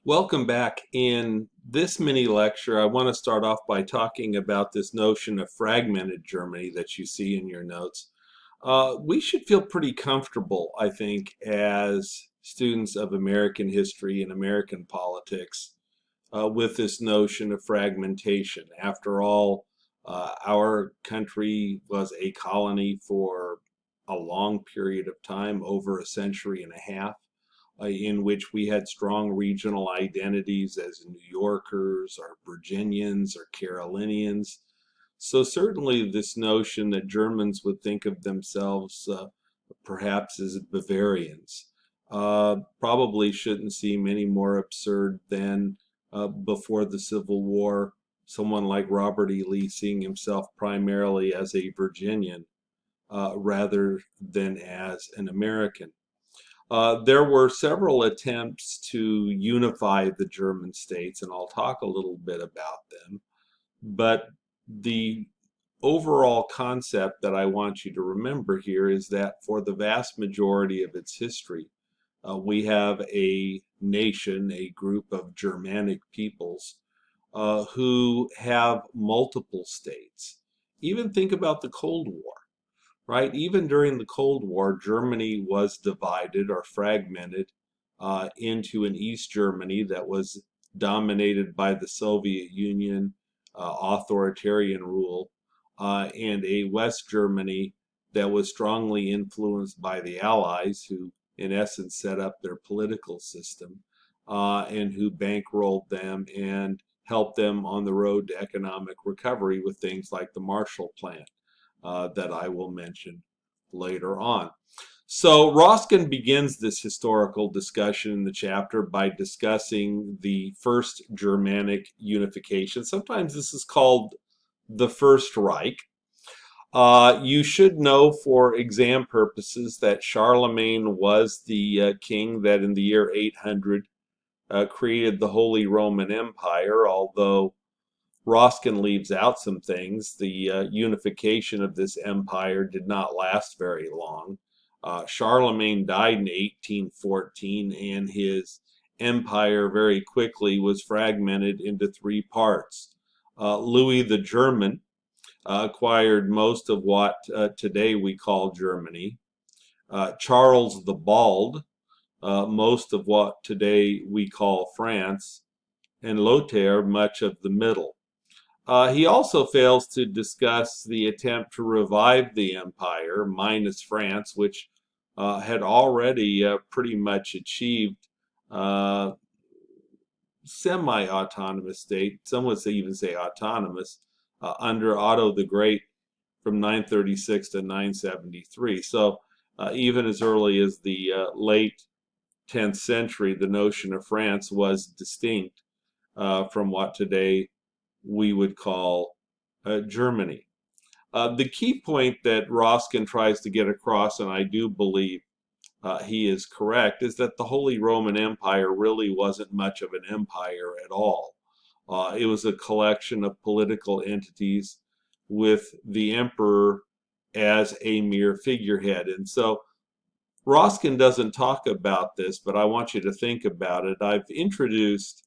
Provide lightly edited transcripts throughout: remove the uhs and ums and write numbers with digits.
Welcome back. In this mini lecture, I want to start off by talking about this notion of fragmented Germany that you see in your notes. We should feel pretty comfortable, I think, as students of American history and American politics with this notion of fragmentation. After all, our country was a colony for a long period of time, over a century and a half, in which we had strong regional identities as New Yorkers or Virginians or Carolinians. So certainly this notion that Germans would think of themselves perhaps as Bavarians probably shouldn't seem any more absurd than before the Civil War, someone like Robert E. Lee seeing himself primarily as a Virginian rather than as an American. There were several attempts to unify the German states, and I'll talk a little bit about them. But the overall concept that I want you to remember here is that for the vast majority of its history, we have a nation, a group of Germanic peoples who have multiple states. Even think about the Cold War, right? Even during the Cold War, Germany was divided or fragmented into an East Germany that was dominated by the Soviet Union, authoritarian rule, and a West Germany that was strongly influenced by the Allies, who in essence set up their political system and who bankrolled them and helped them on the road to economic recovery with things like the Marshall Plan that I will mention later on. So Roskin begins this historical discussion in the chapter by discussing the first Germanic unification. Sometimes this is called the First Reich. You should know for exam purposes that Charlemagne was the king that in the year 800 created the Holy Roman Empire, although Roskin leaves out some things. The unification of this empire did not last very long. Charlemagne died in 1814, and his empire very quickly was fragmented into three parts. Louis the German acquired most of what today we call Germany. Charles the Bald, most of what today we call France, and Lothair much of the middle. He also fails to discuss the attempt to revive the empire, minus France, which had already pretty much achieved semi-autonomous state, some would even say autonomous, under Otto the Great from 936 to 973. So even as early as the late 10th century, the notion of France was distinct from what today we would call Germany. The key point that Roskin tries to get across, and I do believe he is correct, is that the Holy Roman Empire really wasn't much of an empire at all. It was a collection of political entities with the emperor as a mere figurehead. And so Roskin doesn't talk about this, but I want you to think about it. I've introduced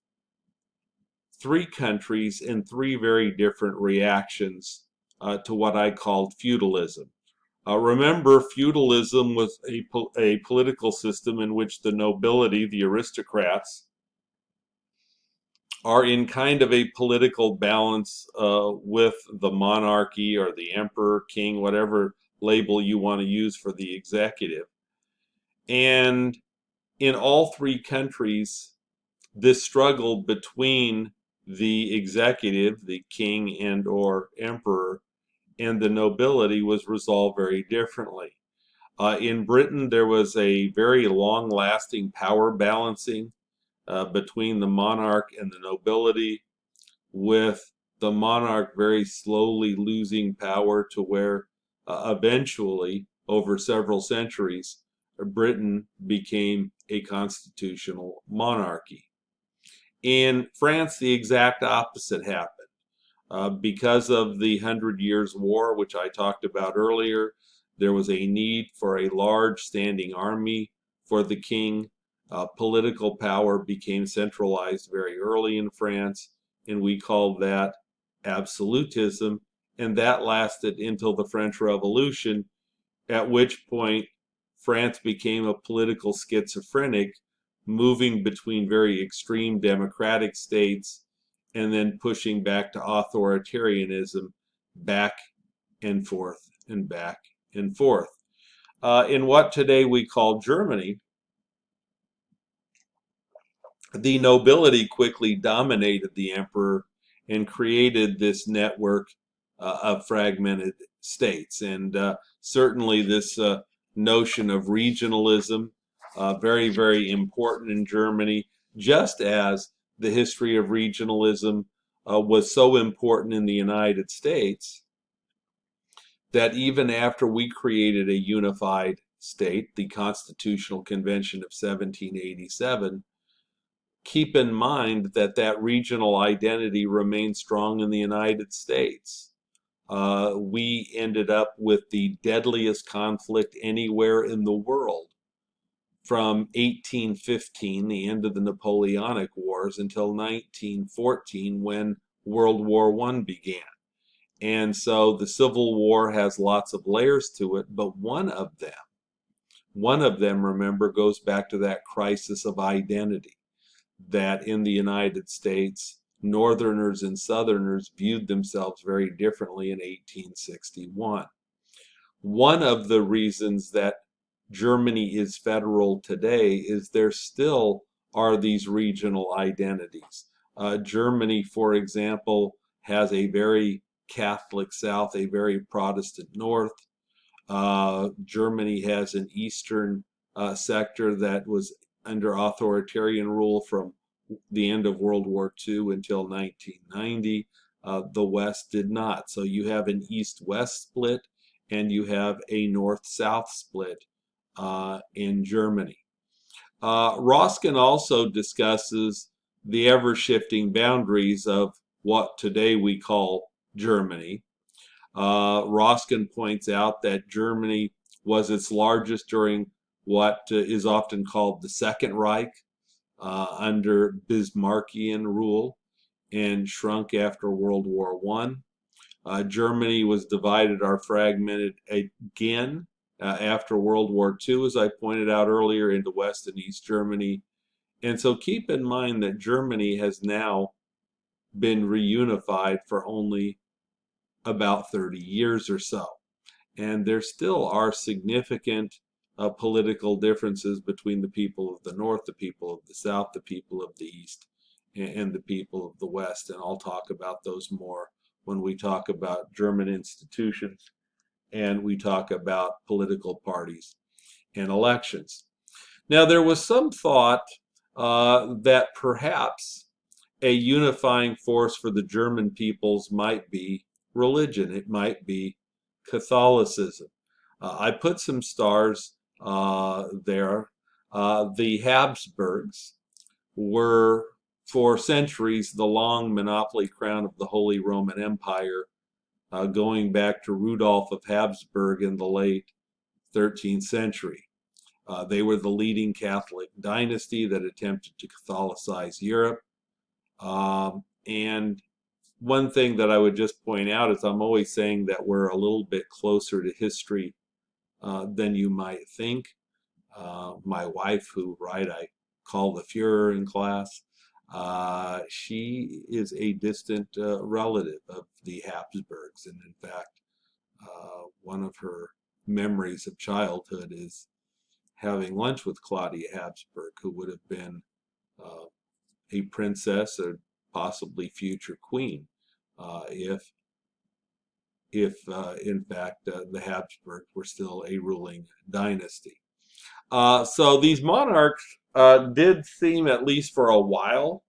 three countries and three very different reactions to what I called feudalism. Remember, feudalism was a political system in which the nobility, the aristocrats, are in kind of a political balance with the monarchy or the emperor, king, whatever label you want to use for the executive. And in all three countries, this struggle between the executive, the king and or emperor, and the nobility was resolved very differently. In Britain, there was a very long-lasting power balancing between the monarch and the nobility, with the monarch very slowly losing power to where eventually, over several centuries, Britain became a constitutional monarchy. In France, the exact opposite happened. Because of the Hundred Years' War, which I talked about earlier, there was a need for a large standing army for the king. Political power became centralized very early in France, and we called that absolutism, and that lasted until the French Revolution, at which point France became a political schizophrenic, moving between very extreme democratic states and then pushing back to authoritarianism, back and forth and back and forth. In what today we call Germany, the nobility quickly dominated the emperor and created this network of fragmented states. And certainly this notion of regionalism, very, very important in Germany, just as the history of regionalism was so important in the United States, that even after we created a unified state, the Constitutional Convention of 1787, keep in mind that that regional identity remains strong in the United States. We ended up with the deadliest conflict anywhere in the world from 1815, the end of the Napoleonic Wars, until 1914, when World War I began. And so the Civil War has lots of layers to it, but one of them, remember, goes back to that crisis of identity, that in the United States, Northerners and Southerners viewed themselves very differently in 1861. One of the reasons that Germany is federal today is there still are these regional identities. Germany, for example, has a very Catholic South, a very Protestant North. Germany has an eastern sector that was under authoritarian rule from the end of World War II until 1990. The West did not. So you have an East-West split and you have a North-South split in Germany. Roskin also discusses the ever-shifting boundaries of what today we call Germany. Roskin points out that Germany was its largest during what is often called the Second Reich under Bismarckian rule and shrunk after World War I. Germany was divided or fragmented again after World War II, as I pointed out earlier, into West and East Germany. And so keep in mind that Germany has now been reunified for only about 30 years or so. And there still are significant political differences between the people of the North, the people of the South, the people of the East, and the people of the West. And I'll talk about those more when we talk about German institutions and we talk about political parties and elections. Now, there was some thought that perhaps a unifying force for the German peoples might be religion. It might be Catholicism. I put some stars there. The Habsburgs were, for centuries, the long monopoly crown of the Holy Roman Empire, going back to Rudolph of Habsburg in the late 13th century. They were the leading Catholic dynasty that attempted to Catholicize Europe. And one thing that I would just point out is I'm always saying that we're a little bit closer to history than you might think. My wife, who I call the Fuhrer in class, she is a distant relative of the Habsburgs. And in fact, one of her memories of childhood is having lunch with Claudia Habsburg, who would have been a princess or possibly future queen if in fact the Habsburgs were still a ruling dynasty. So these monarchs did seem, at least for a while,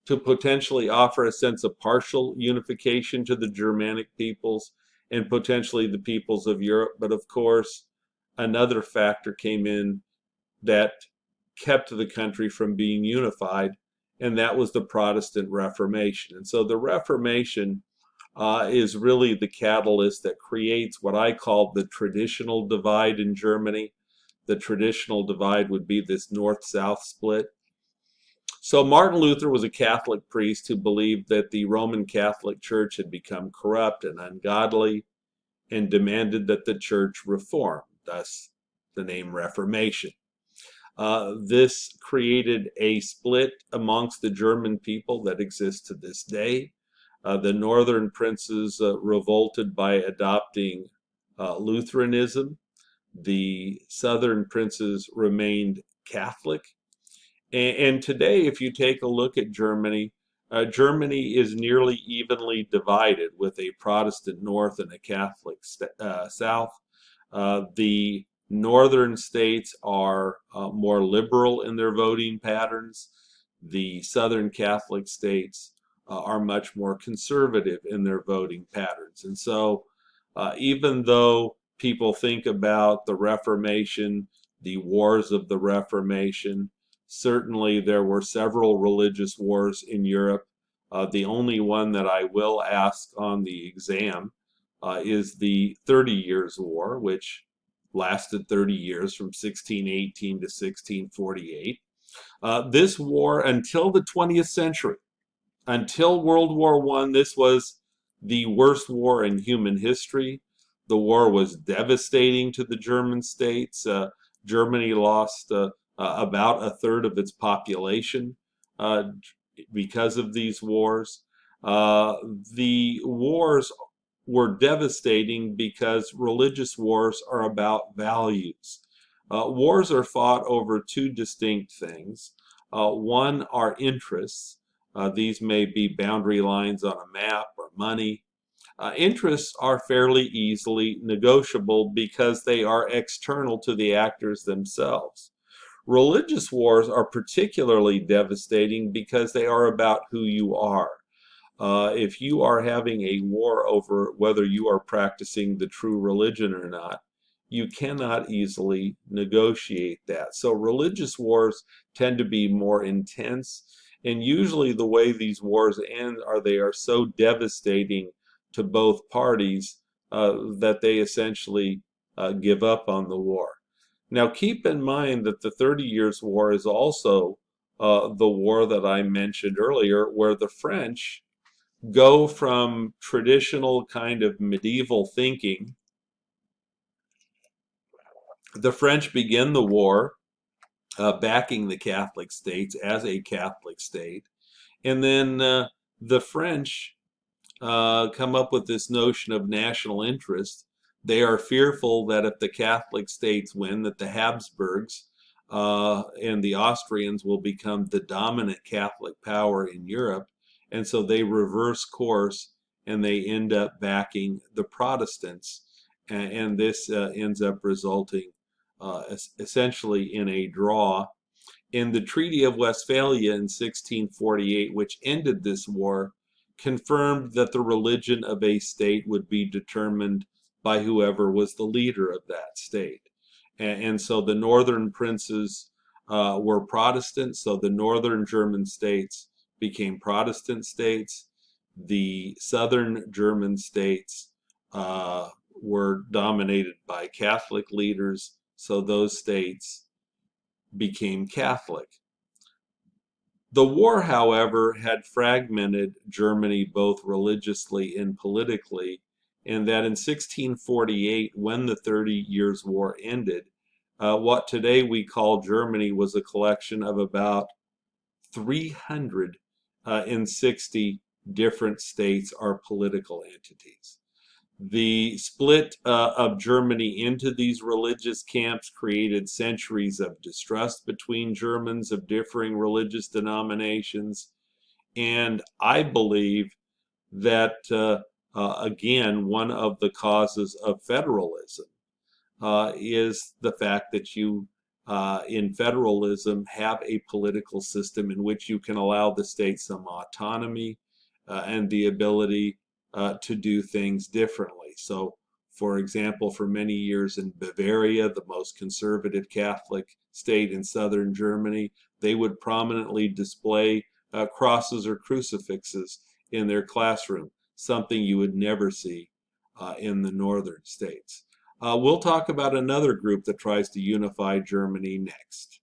to potentially offer a sense of partial unification to the Germanic peoples and potentially the peoples of Europe. But of course, another factor came in that kept the country from being unified, and that was the Protestant Reformation. And so the Reformation is really the catalyst that creates what I call the traditional divide in Germany. the traditional divide would be this north-south split. So Martin Luther was a Catholic priest who believed that the Roman Catholic Church had become corrupt and ungodly and demanded that the church reform, thus the name Reformation. This created a split amongst the German people that exists to this day. The northern princes revolted by adopting Lutheranism. The southern princes remained Catholic. And today, if you take a look at Germany, Germany is nearly evenly divided with a Protestant north and a Catholic south. The northern states are more liberal in their voting patterns. The southern Catholic states are much more conservative in their voting patterns. And so even though people think about the Reformation, the wars of the Reformation, certainly there were several religious wars in Europe. The only one that I will ask on the exam is the 30 Years' War, which lasted 30 years from 1618 to 1648. This war, until the 20th century, until World War I, this was the worst war in human history. The war was devastating to the German states. Germany lost about a third of its population because of these wars. The wars were devastating because religious wars are about values. Wars are fought over two distinct things. One are interests. These may be boundary lines on a map or money. Interests are fairly easily negotiable because they are external to the actors themselves. Religious wars are particularly devastating because they are about who you are. If you are having a war over whether you are practicing the true religion or not, you cannot easily negotiate that. So religious wars tend to be more intense, and usually the way these wars end are they are so devastating to both parties that they essentially give up on the war. Now keep in mind that the 30 Years' War is also the war that I mentioned earlier, where the French go from traditional kind of medieval thinking. The French begin the war backing the Catholic states as a Catholic state, and then the French come up with this notion of national interest. They are fearful that if the Catholic states win, that the Habsburgs and the Austrians will become the dominant Catholic power in Europe, and so they reverse course and they end up backing the Protestants, and this ends up resulting essentially in a draw. In the Treaty of Westphalia in 1648, which ended this war, confirmed that the religion of a state would be determined by whoever was the leader of that state. And so the northern princes were Protestant, so the northern German states became Protestant states. The southern German states were dominated by Catholic leaders, so those states became Catholic. The war, however, had fragmented Germany both religiously and politically, and that in 1648, when the 30 Years' War ended, what today we call Germany was a collection of about 360 different states or political entities. The split of Germany into these religious camps created centuries of distrust between Germans of differing religious denominations. And I believe that, again, one of the causes of federalism is the fact that you, in federalism, have a political system in which you can allow the state some autonomy and the ability to do things differently. So, for example, for many years in Bavaria, the most conservative Catholic state in southern Germany, they would prominently display crosses or crucifixes in their classroom, something you would never see in the northern states. We'll talk about another group that tries to unify Germany next.